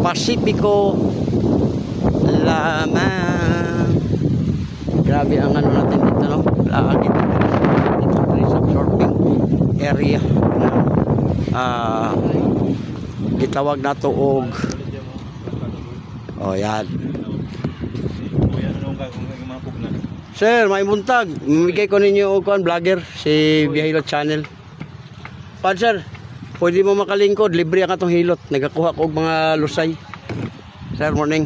Pacifico lamang. Grabe ang ano natin dito, no? Lagi dito sa surfing area na gitawag na tuog. Oh, yan. Sir, may buntag. Mamigay ko ninyo og vlogger si Bihilot Channel. Pan sir, pwede mo makalingkod, libre ang atong hilot. Nagakuha ko og mga lusay. Sir, morning.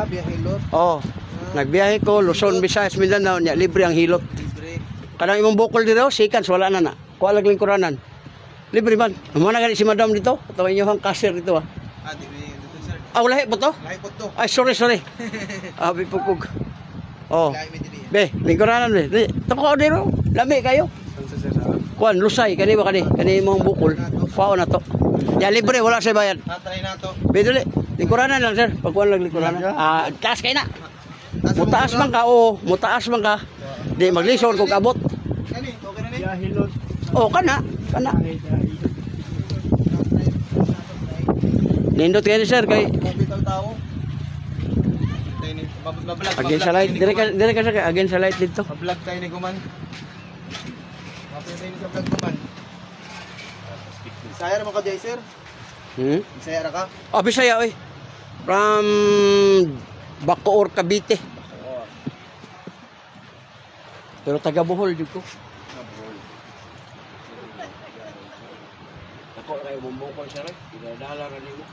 Bihilot? Oh, nagbiyahe ko Luzon, Visayas, Mindanao, nya libre ang hilot. Libre. Kanang imong bukol dito, seconds wala na na. Kuha lang lingkuranan. Libre man. Mo na gani si madam dito, ato inyong cashier dito ah. Dito sir. Lahi po to? Lahi po to. Ay, sorry. Bipugkog. Oh. Lahi mi dili. Be, lingkuranan be. Toko dito. Lami kayo. Kuan lusay kani ba kani? Kani imong bukol. Pao na to. Ya libre wala sa bayad. Try na to. Be dili. Lingkuranan lang sir. Pagkuan lang lingkuranan. Taas kay na. Mutaas man ka mutaas man ka. Di maglison kog abot. Kani, okay na ni? Bihilot. Oh, kana. Nindot kayo sir kay Bitaw tao. Ni bablog. again sa light. Dire ka sir again sa light dito. Vlog tayo ni Guman. Mapay tayo ni sa vlog Guman. Bisaya ra man ka, sir? Bisaya ra ka? Oh, Bisaya oy. From Bacoor, Cavite. Pero taga Bohol jud ko. Ako kay bumbukol sir. Idadala ra nimo.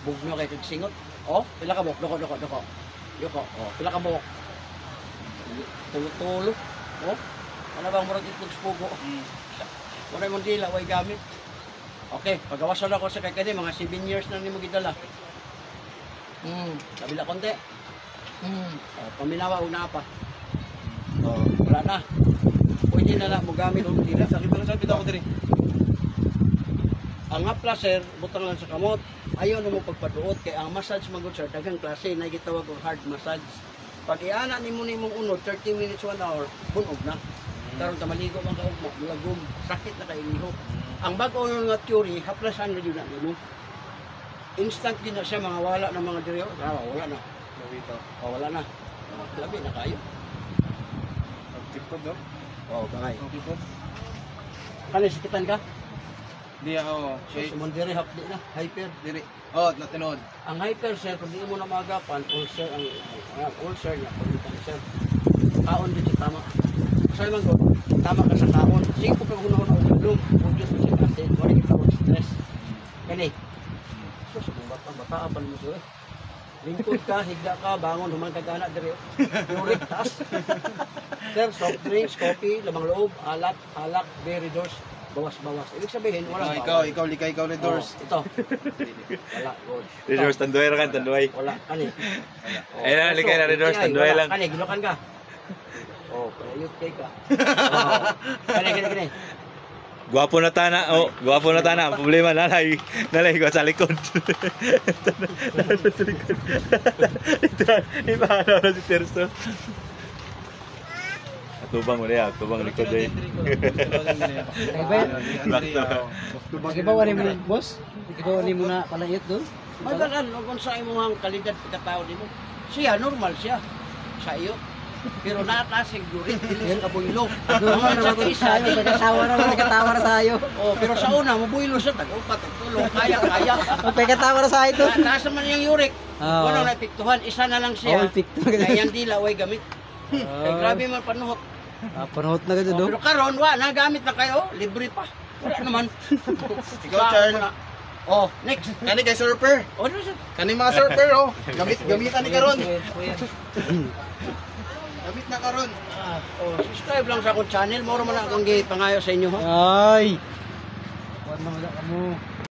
Bugno kay kag singot. Oh, pila ka buok, doko. Yoko. Oh, pila ka buok. Tulo. Oh. Ano bang murag itlog pugo? Wala mong dila, way gamit. Okay, pagawasan ako sa kay mga 7 years na nimo gidala. Kabila konti. Paminawa una pa. Oh, wala na. Pwede na lang mo gamit og dila. Sakit lang sa bitaw ko diri. Ang apla sir, butang lang sa kamot. Ayaw na mo pagpaduot kay ang massage magud sir daghang klase na gitawag og hard massage. Pag iana nimo unod 30 minutes 1 hour, bunog na. Karon ta maligo man ka og lagom, sakit na kay inihok. Ang bag-o nga theory, haplasan na jud na nimo. Instant din na siya mga wala na mga diri. Wala na. Wala na. Labi na kayo. Tipod do. Bangay. Kani sakitan ka? Di ako. Sumon diri hapdi na, hyper. Diri. Natinod. Ang hyper sir, kung di mo na magapan, ulcer ang ulcer niya, pagkitan sir. Kaon din siya tama. Sorry man ko, tama ka sa kaon. Sige po kung una-una og ilong, produce siya kasi, wala kita stress. Kani. So, sa bata pa mo siya. Lingkod ka, higda ka, bangon, human ka gana diri. Yurik, taas. Sir, soft drinks, coffee, lamang loob, alak, berry doors. Bawas-bawas. Ibig sabihin, wala Ikaw, Redors. Ito. Wala, good. Redors, tanduay ra kan, tanduay. Wala, kani. Ay na, likay na Redors, tanduay lang. Kani, ginukan ka. Payut kay ka. Kani. Gwapo na tana, gwapo na tana. Ang problema, nalay ko sa likod. Sa likod. Ipaano na si Terso. Tubang mo niya, tubang likod eh. Magibawa ni mo, boss? Magibawa ni mo na palayot doon? Magalan, kung sa imong kalidad pagkatao nimo. Siya, normal siya. Sa iyo. Pero nakasig yurik, dilis ka buylo. Pagkatawa na tayo. Pero sa una, mabuylo siya, tag-upat, tag-tulong, kaya. Pagkatawa na sa ito. Taas naman yung yurik. Wala na epektuhan, isa na lang siya. Kaya yung dila, way gamit. Kaya grabe man panuhot. Panuhot na gano'n, Pero karon wala, nagamit na kayo, libre pa. Wala naman. Ikaw, Charles. Next. Kani kay surfer. Kani mga surfer, gamitan ni karon. Gamit na karon. Subscribe lang sa akong channel. Moro man akong gipangayo sa inyo, ha? Ay! Kuwan naman ka mo.